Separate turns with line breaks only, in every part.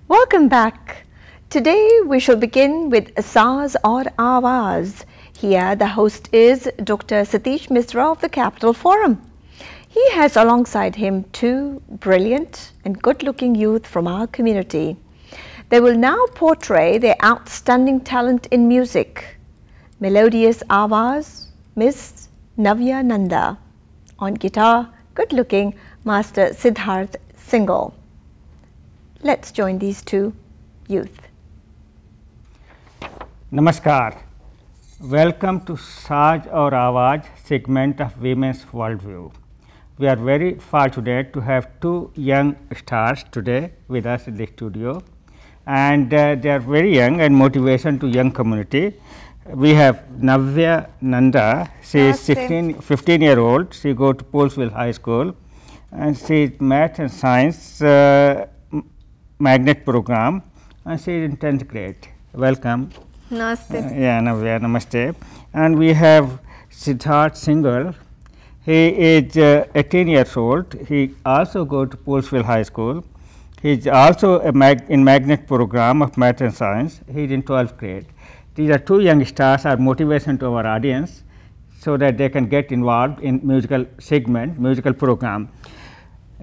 Welcome back. Today we shall begin with Saaz Aur Awaaz. Here the host is Dr. Satish Misra of the Capital Forum. He has alongside him two brilliant and good-looking youth from our community. They will now portray their outstanding talent in music. Melodious Awaaz, Miss Navya Nanda. On guitar, good-looking Master Siddharth Singhal. Let's join these two youth.
Namaskar. Welcome to Saaz Aur Awaaz segment of Women's Worldview. We are very fortunate to have two young stars today with us in the studio, and they are very young and motivation to young community. We have Navya Nanda. She is 15-year-old. She go to Polesville High School, and she is math and science magnet program, and she is in 10th grade. Welcome.
Namaste.
Navya, namaste. And we have Siddharth Singhal. He is 18 years old. He also go to Polesville High School. He is also in magnet program of math and science. He is in 12th grade. These are two young stars, are motivation to our audience, so that they can get involved in musical segment, musical program.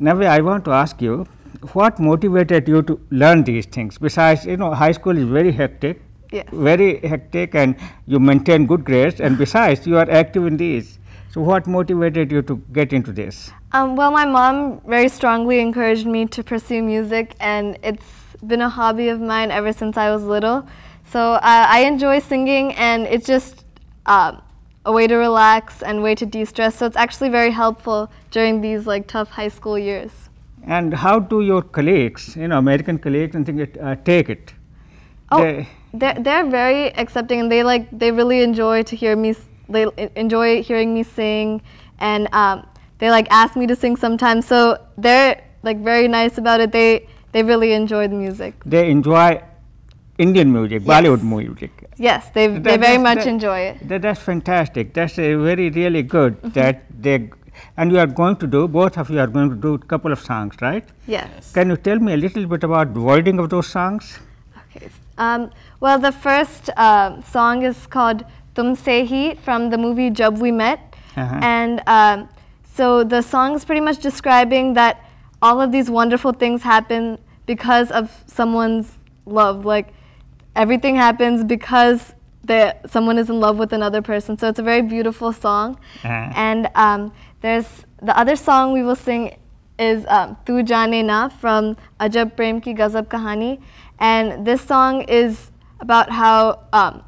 Navya, I want to ask you, what motivated you to learn these things? Besides, high school is very hectic.
Yes.
Very hectic, and you maintain good grades, and besides you are active in these. So what motivated you to get into this?
Well, my mom very strongly encouraged me to pursue music, and it's been a hobby of mine ever since I was little. So I enjoy singing, and it's just a way to relax and way to de-stress. So it's actually very helpful during these tough high school years.
And how do your colleagues, American colleagues, and things take it?
Oh, they're very accepting, and they really enjoy to hear me. They enjoy hearing me sing, and they ask me to sing sometimes. So they're very nice about it. They really enjoy the music.
They enjoy Indian music,
Yes.
Bollywood music.
Yes, they very much enjoy it.
That's fantastic. That's really good that they. And you are going to do, both of you are going to do a couple of songs, right?
Yes.
Can you tell me a little bit about the wording of those songs?
Okay. Well, the first song is called Tum Se Hi from the movie Jab We Met. And so the song is pretty much describing that all of these wonderful things happen because of someone's love. Everything happens because someone is in love with another person. So it's a very beautiful song. And there's the other song we will sing is Tu Jaane Na from Ajab Prem Ki Gazab Kahani. And this song is about how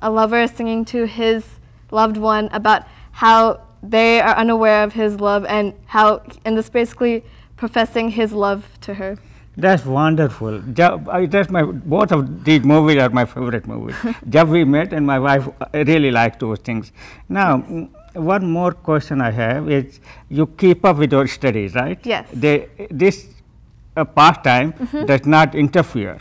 a lover is singing to his loved one about how they are unaware of his love, and this basically professing his love to her.
That's wonderful. Both of these movies are my favorite movies. Jab We Met and my wife really like those things. Now, one more question I have is, you keep up with your studies, right?
Yes.
This pastime does not interfere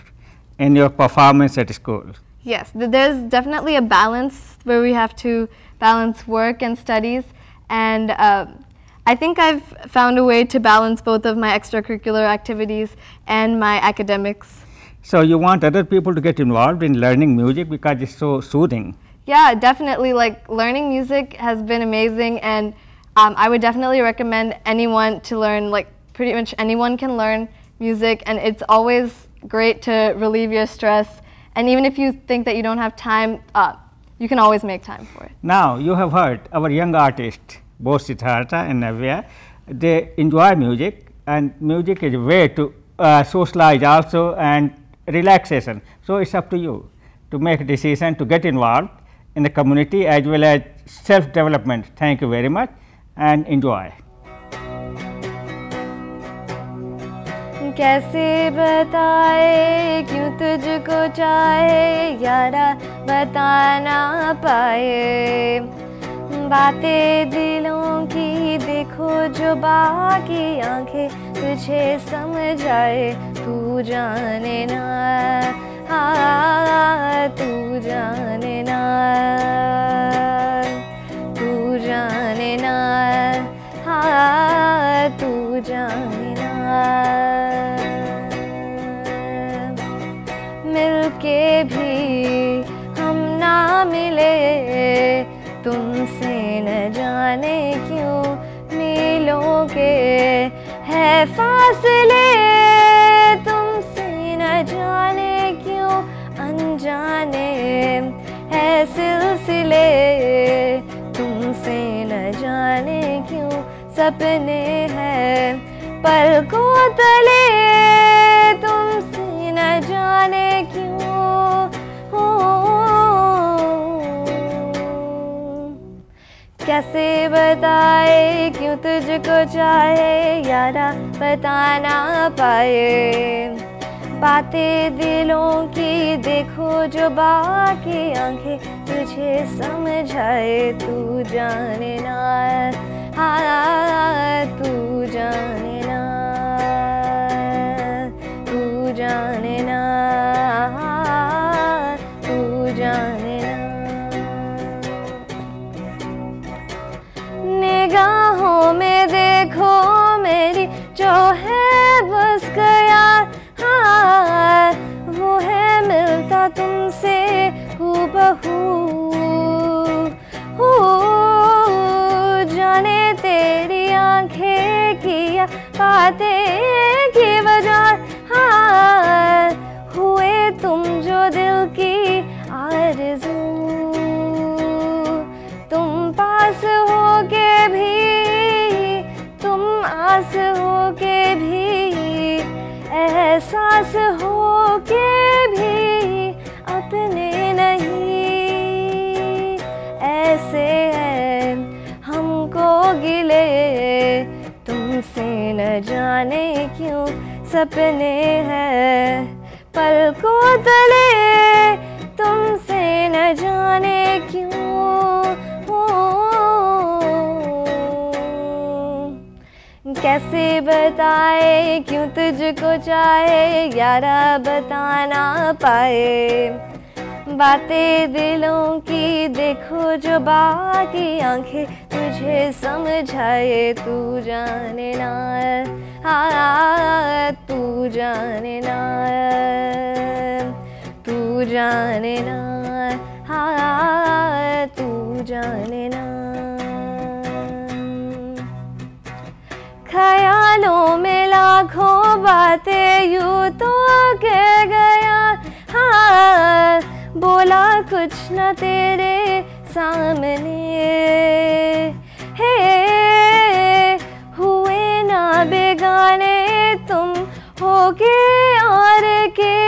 in your performance at school.
Yes, there's definitely a balance where we have to balance work and studies, and I think I've found a way to balance both of my extracurricular activities and my academics.
So you want other people to get involved in learning music because it's so soothing?
Yeah, definitely. Learning music has been amazing, and I would definitely recommend anyone to learn. Pretty much anyone can learn music, and it's always great to relieve your stress. And even if you think that you don't have time, you can always make time for it.
Now, you have heard our young artists, both Siddhartha and Navya, they enjoy music, and music is a way to socialize also and relaxation. So it's up to you to make a decision to get involved in the community as well as self-development. Thank you very much and enjoy.
कैसे बताए क्यों तुझको चाहे यारा बता ना पाए बातें दिलों की देखो जो बाकी आंखें तुझे समझाए तू जाने ना तू जाने ना तू जाने ना तू जाने ना के भी हम ना मिले, तुमसे न जाने क्यों मीलों के है फासले, तुमसे न जाने क्यों अनजाने है सिलसिले, तुमसे न जाने क्यों सपने हैं पलकों तले, तुमसे न जाने क्यों हो। कैसे बताए क्यों तुझको चाहे यारा बता ना पाए, बातें दिलों की देखो जो बाकी आंखें तुझे समझाए, तू जाने ना हाँ तू जाने ना, तू जाने ना, तू जाने ना। निगाहों में देखो मेरी जो है बस गया, हाँ वो है मिलता तुमसे हूबहू, जाने तेरी आंखें किया बातें की वजह, हाँ हुए तुम जो दिल की आरज़ू, तुम पास हो के भी, तुम आस हो के भी, एहसास हो के भी अपने नहीं, ऐसे है हमको गिले, तुमसे न जाने क्यों सपने हैं पलकों तले, तुमसे न जाने क्यों हो। कैसे बताए क्यों तुझको चाहे यारा बता ना पाए, बातें दिलों की देखो जो बाकी आंखें तुझे समझाए, तू जाने ना हाँ तू जाने ना, तू जाने ना हाँ तू जाने ना। ख्यालों में लाखों बातें यूं तो कह गया, हाँ बोला कुछ न तेरे सामने, हे हुए ना बेगाने तुम होके और के,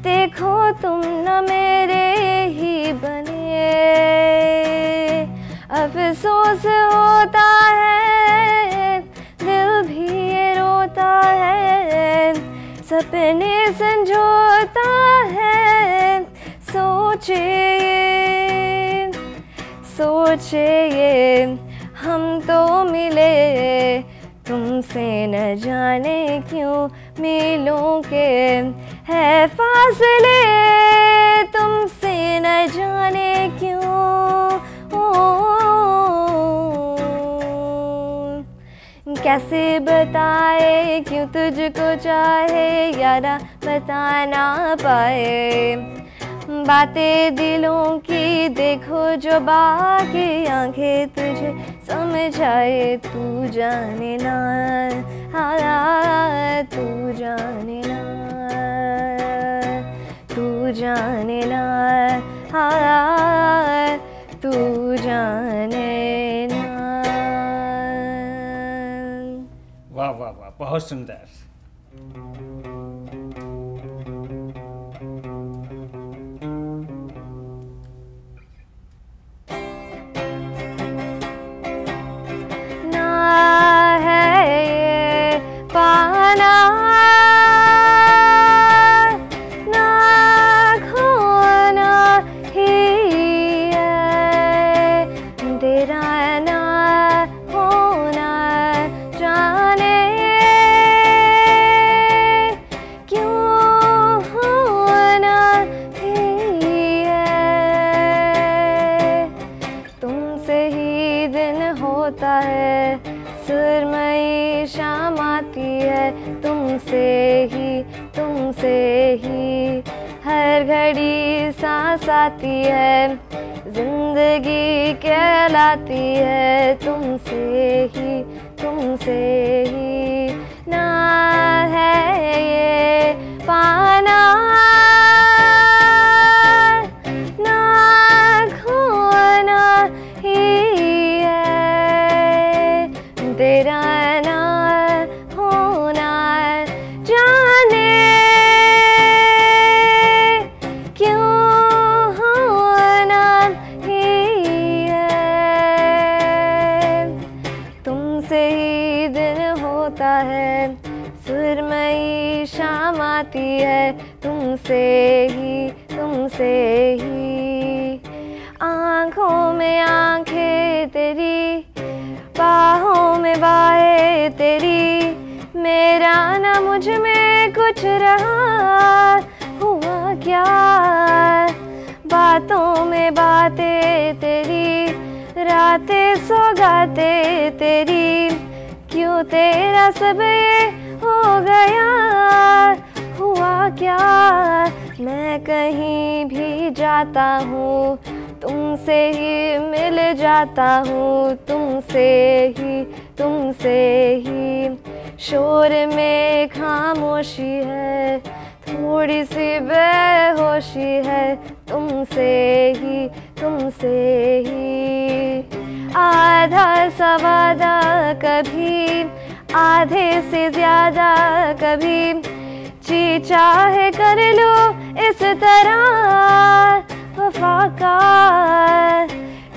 देखो तुम न मेरे ही बने, अफसोस होता है दिल भी ये रोता है, सपने संजोता है, सोचे सोचे ये हम तो मिले, तुमसे न जाने क्यों मीलों के है फासले, तुमसे न जाने क्यों कैसे बताए क्यों तुझको चाहे यारा बता ना पाए, बातें दिलों की देखो जो बाकी आंखें तुझे समझाए, तू जाने ना हाँ तू जाने ना, तू जाने ना हाँ तू जाने ना।
वाह वाह वाह, बहुत सुंदर।
तुमसे ही हर घड़ी सांस आती है, जिंदगी कहलाती है तुमसे ही ना है ये पाना ना खोना ही है, तेरा ना होना जाने क्यों होना ही है, तुमसे ही दिन होता है, सुरमई शाम आती है तुमसे ही आँखों में आँखें तेरी, बाहों में बाहें तेरी, मेरा ना मुझ में कुछ रहा, हुआ क्या बातों में बातें तेरी, रातें सौगातें तेरी, क्यों तेरा सब ये हो गया, हुआ क्या मैं कहीं भी जाता हूँ तुमसे ही मिल जाता हूँ, तुमसे ही शोर में खामोशी है, थोड़ी सी बेहोशी है तुमसे ही आधा सवादा कभी, आधे से ज्यादा कभी, जी चाहे कर लो इस तरह वफा का,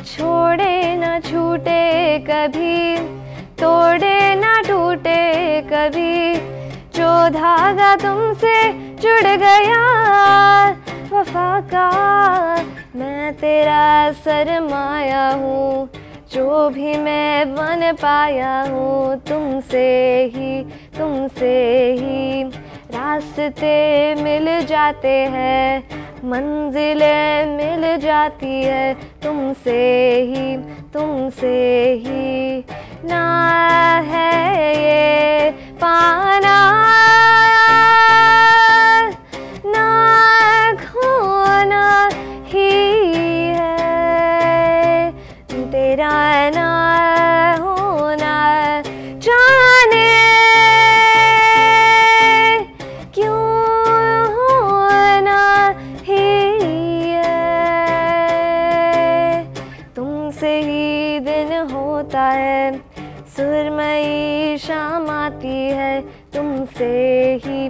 छोड़े ना छूटे कभी, तोड़े ना टूटे कभी, जो धागा तुमसे जुड़ गया वफा का, मैं तेरा सरमाया हूँ, जो भी मैं बन पाया हूँ तुमसे ही रास्ते मिल जाते हैं, मंजिलें मिल जाती है तुमसे ही ना है ये पाना ना खोना ही है, तेरा ना होना जाने क्यों होना ही है, तुमसे ही दिन होता है, सुरमई शाम आती है तुमसे ही